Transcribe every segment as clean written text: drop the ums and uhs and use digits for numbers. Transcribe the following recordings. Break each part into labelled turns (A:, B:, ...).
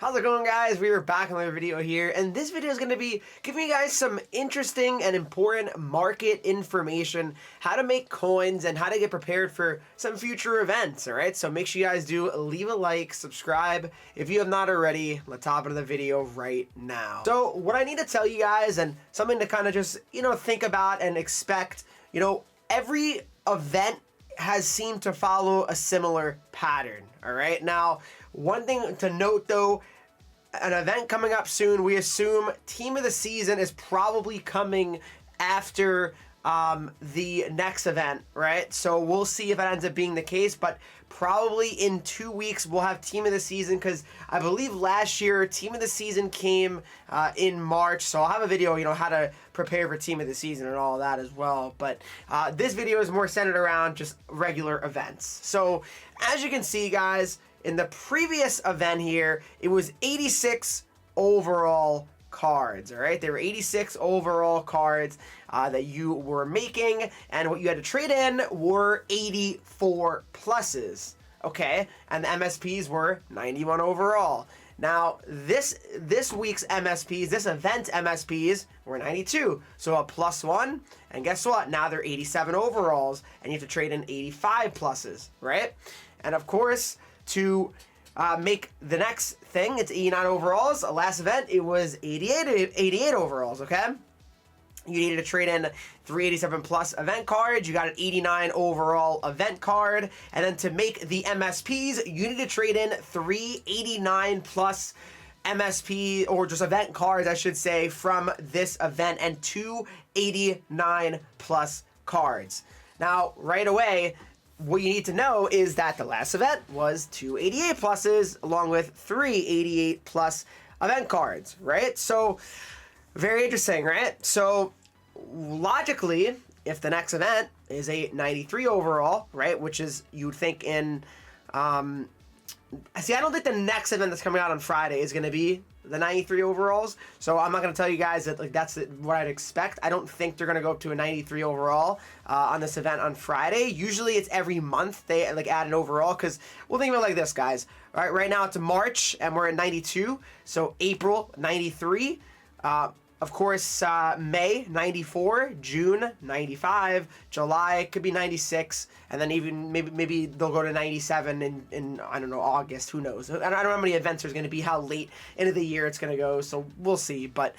A: How's it going, guys? We are back on another video here, and this video is going to be giving you guys some interesting and important market information, how to make coins, and how to get prepared for some future events, alright? So make sure you guys do leave a like, subscribe if you have not already. Let's hop into the video right now. So what I need to tell you guys, and something to kind of just, think about and expect, every event has seemed to follow a similar pattern, all right? Now, one thing to note though, an event coming up soon, we assume team of the season is probably coming after the next event, right? So we'll see if that ends up being the case, but probably in 2 weeks we'll have team of the season, because I believe last year team of the season came in March. So I'll have a video, how to prepare for team of the season and all of that as well. But this video is more centered around just regular events. So as you can see, guys, in the previous event here, it was 86 overall cards, all right? There were 86 overall cards that you were making, and what you had to trade in were 84 pluses, okay? And the MSPs were 91 overall. Now, this week's MSPs, this event MSPs, were 92. So a +1, and guess what? Now they're 87 overalls, and you have to trade in 85 pluses, right? And of course, to make the next thing, it's 89 overalls. Last event, it was 88 overalls, okay? You needed to trade in 387 plus event cards. You got an 89 overall event card. And then to make the MSPs, you need to trade in 389 plus MSP, or just event cards, I should say, from this event, and 289 plus cards. Now, right away, what you need to know is that the last event was 288 pluses along with 388 plus event cards, right? So very interesting, right? So logically, if the next event is a 93 overall, right, which is, you would think in, see, I don't think the next event that's coming out on Friday is going to be the 93 overalls. So I'm not going to tell you guys that that's what I'd expect. I don't think they're going to go up to a 93 overall on this event on Friday. Usually it's every month they add an overall, because we'll think of it like this, guys. All right now it's March and we're at 92. So April 93. Of course, May, 94, June, 95, July could be 96, and then even maybe they'll go to 97 in I don't know, August, who knows. I don't know how many events there's going to be, how late into the year it's going to go, so we'll see. But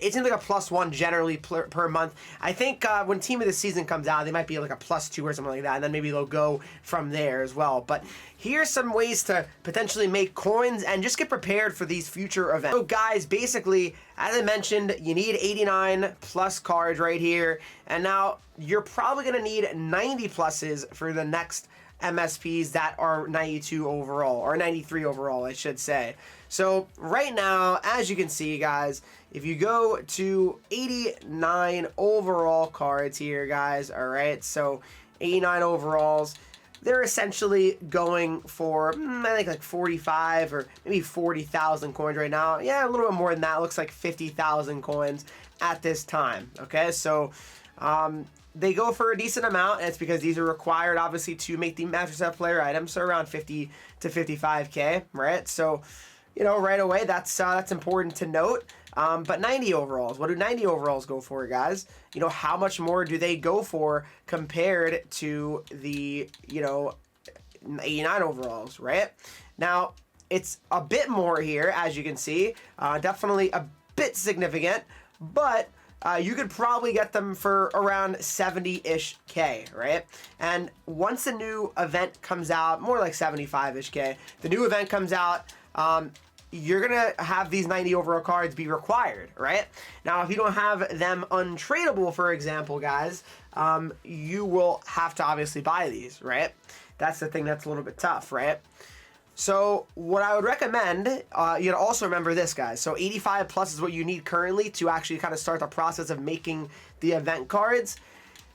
A: it seems like a +1 generally per month. I think when team of the season comes out, they might be like a +2 or something like that, and then maybe they'll go from there as well. But here's some ways to potentially make coins and just get prepared for these future events. So guys, basically, as I mentioned, you need 89 plus cards right here, and now you're probably going to need 90 pluses for the next MSPs that are 92 overall, or 93 overall, I should say. So right now, as you can see, guys, if you go to 89 overall cards here, guys, all right, so 89 overalls, they're essentially going for, I think, like 45 or maybe 40,000 coins right now. Yeah, a little bit more than that. It looks like 50,000 coins at this time, okay? So they go for a decent amount, and it's because these are required, obviously, to make the Master Set player items, so around 50 to 55K, right? So, right away, that's important to note. But 90 overalls, what do 90 overalls go for, guys? How much more do they go for compared to the, 89 overalls, right? Now, it's a bit more here, as you can see. Definitely a bit significant, but you could probably get them for around 70-ish K, right? And once a new event comes out, more like 75-ish K, the new event comes out, you're going to have these 90 overall cards be required, right? Now, if you don't have them untradeable, for example, guys, you will have to obviously buy these, right? That's the thing that's a little bit tough, right? So what I would recommend, you to also remember this, guys. So 85 plus is what you need currently to actually kind of start the process of making the event cards.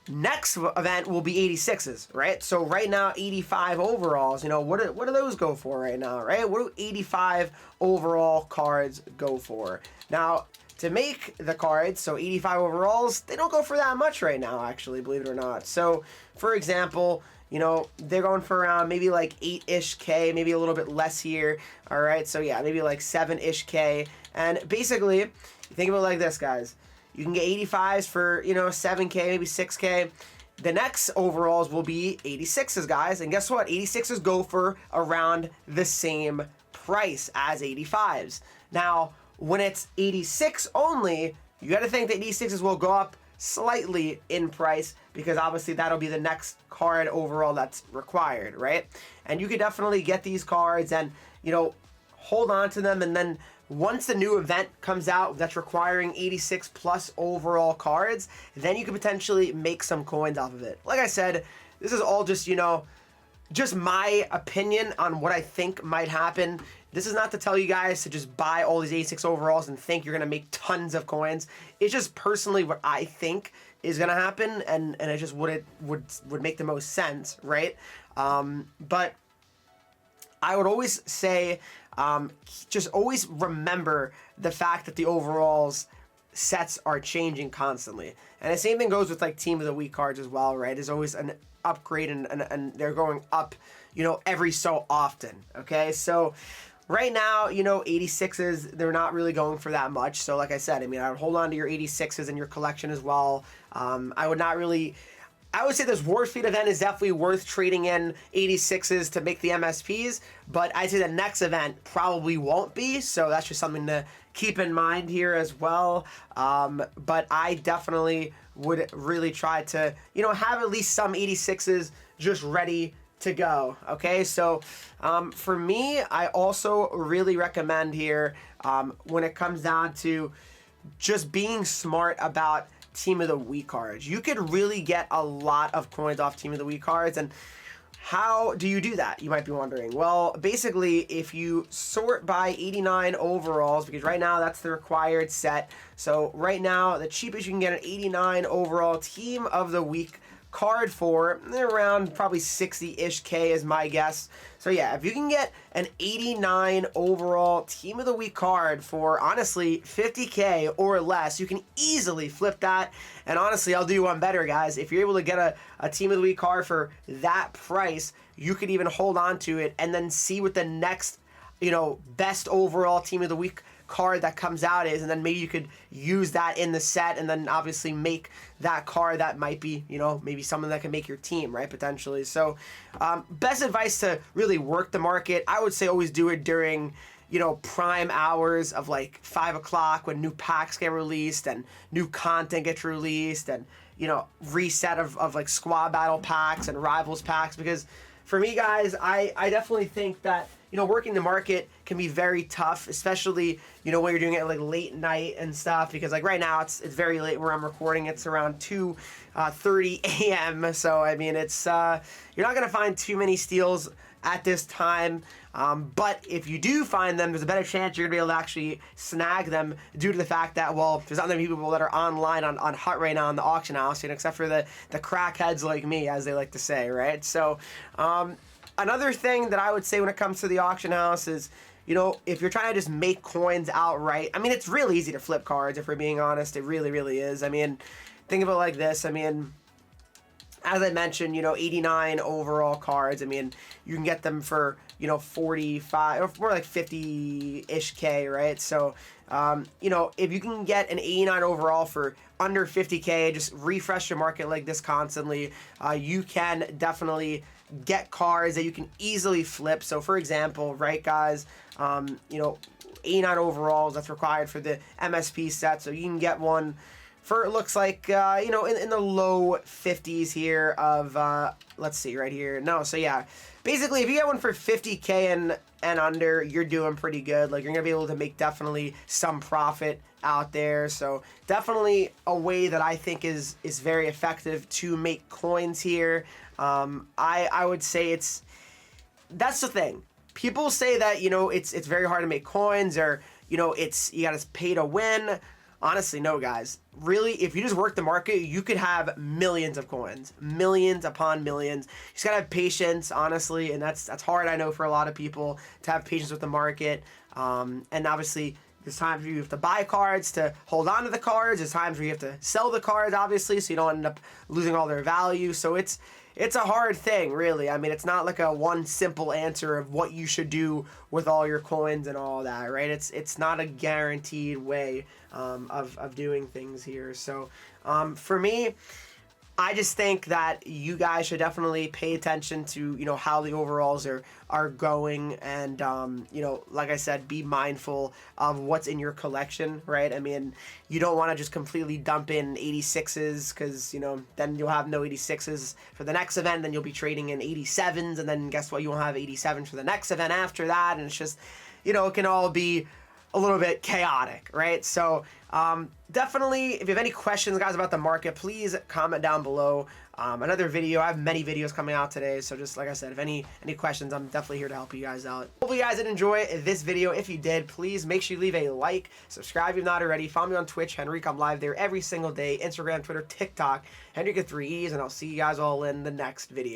A: Next event will be 86s, right? So right now, 85 overalls, what do those go for right now, right? What do 85 overall cards go for? Now, to make the cards, so 85 overalls, they don't go for that much right now, actually, believe it or not. So, for example, they're going for around maybe like 8-ish K, maybe a little bit less here. All right, so yeah, maybe like 7-ish K. And basically, you think about it like this, guys. You can get 85s for, 7K, maybe 6K. The next overalls will be 86s, guys. And guess what? 86s go for around the same price as 85s. Now, when it's 86 only, you got to think that 86s will go up slightly in price because obviously that'll be the next card overall that's required, right? And you could definitely get these cards and, hold on to them, and then once the new event comes out that's requiring 86 plus overall cards, then you could potentially make some coins off of it. Like I said, this is all just, just my opinion on what I think might happen. This is not to tell you guys to just buy all these 86 overalls and think you're going to make tons of coins. It's just personally what I think is going to happen, and it's just what it would make the most sense, right? But I would always say, just always remember the fact that the overalls sets are changing constantly. And the same thing goes with like Team of the Week cards as well, right? There's always an upgrade and they're going up, every so often, okay? So right now, 86s, they're not really going for that much. So like I said, I would hold on to your 86s in your collection as well. I would say this War Speed event is definitely worth trading in 86s to make the MSPs, but I'd say the next event probably won't be, so that's just something to keep in mind here as well. But I definitely would really try to, have at least some 86s just ready to go, okay? So for me, I also really recommend here when it comes down to just being smart about Team of the Week cards. You could really get a lot of coins off Team of the Week cards, and how do you do that? You might be wondering. Well, basically, if you sort by 89 overalls, because right now that's the required set. So right now, the cheapest you can get an 89 overall Team of the Week card for around probably 60-ish K is my guess. So yeah, if you can get an 89 overall Team of the Week card for honestly 50K or less, you can easily flip that. And honestly, I'll do you one better, guys. If you're able to get a Team of the Week card for that price, you could even hold on to it and then see what the next, best overall Team of the Week card that comes out is, and then maybe you could use that in the set and then obviously make that card that might be, maybe someone that can make your team, right, potentially. So best advice to really work the market, I would say always do it during, prime hours of like 5 o'clock when new packs get released and new content gets released and, reset of like squad battle packs and rivals packs. Because for me, guys, I definitely think that, working the market can be very tough, especially, when you're doing it like late night and stuff, because like right now it's very late where I'm recording. It's around 2:30 a.m. So, it's, you're not going to find too many steals at this time. But if you do find them, there's a better chance you're going to be able to actually snag them due to the fact that, well, there's not many people that are online on HUT right now in the auction house, except for the crackheads like me, as they like to say, right? So, another thing that I would say when it comes to the auction house is, if you're trying to just make coins outright, it's really easy to flip cards, if we're being honest. It really, really is. Think of it like this. As I mentioned, 89 overall cards. You can get them for, 45 or more like 50-ish K, right? So, if you can get an 89 overall for under 50K, just refresh your market like this constantly, you can definitely get cards that you can easily flip. So, for example, right, guys, 89 overalls, that's required for the MSP set. So you can get one for, it looks like, in the low 50s here of, let's see, right here. No, so yeah. Basically, if you get one for 50K and under, you're doing pretty good. Like, you're going to be able to make definitely some profit out there. So, definitely a way that I think is very effective to make coins here. I would say that's the thing. People say that, it's very hard to make coins, or, you got to pay to win. Honestly, no, guys. Really, if you just work the market, you could have millions of coins. Millions upon millions. You just gotta have patience, honestly, and that's hard, I know, for a lot of people to have patience with the market. And obviously, there's times where you have to buy cards to hold on to the cards. There's times where you have to sell the cards, obviously, so you don't end up losing all their value. So it's it's a hard thing, really. I mean, it's not like a one simple answer of what you should do with all your coins and all that, right? It's not a guaranteed way of doing things here. So for me, I just think that you guys should definitely pay attention to, you know, how the overalls are going, and you know, like I said, be mindful of what's in your collection, right? I mean, you don't want to just completely dump in 86s, because, you know, then you'll have no 86s for the next event, then you'll be trading in 87s, and then guess what, you won't have 87s for the next event after that, and it's just, you know, it can all be a little bit chaotic, right? So definitely, if you have any questions, guys, about the market, please comment down below. Another video, I have many videos coming out today, so just like I said, if any questions, I'm definitely here to help you guys out. Hopefully you guys did enjoy this video. If you did, please make sure you leave a like, subscribe if you're not already, follow me on Twitch, Henreek. I'm live there every single day, Instagram, Twitter, TikTok, Henreek with 3 E's, and I'll see you guys all in the next video.